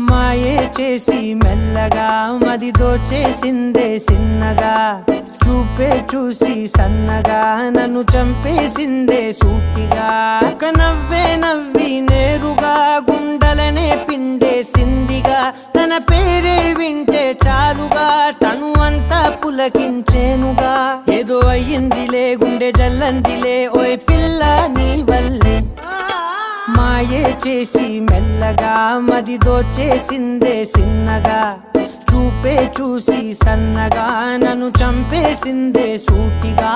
మాయే చేసి మెల్లగా మది దోచేసిందే సిన్నగా చూపే చూసి సన్నగా నన్ను చంపేసిందే సూటిగా ఒక నవ్వే నవ్వి నేరుగా గుండెలనే పిండేసిందిగా తన పేరే వింటే చాలుగా తను అంతా పులకించేనుగా ఏదో అయ్యిందిలే గుండె జల్లందిలే ఓయ్ పిల్ల నీ వల్లే మాయే చేసి మెల్లగా మది దోచేసిందే సిన్నగా చూపే చూసి సన్నగా నన్ను చంపేసిందే సూటిగా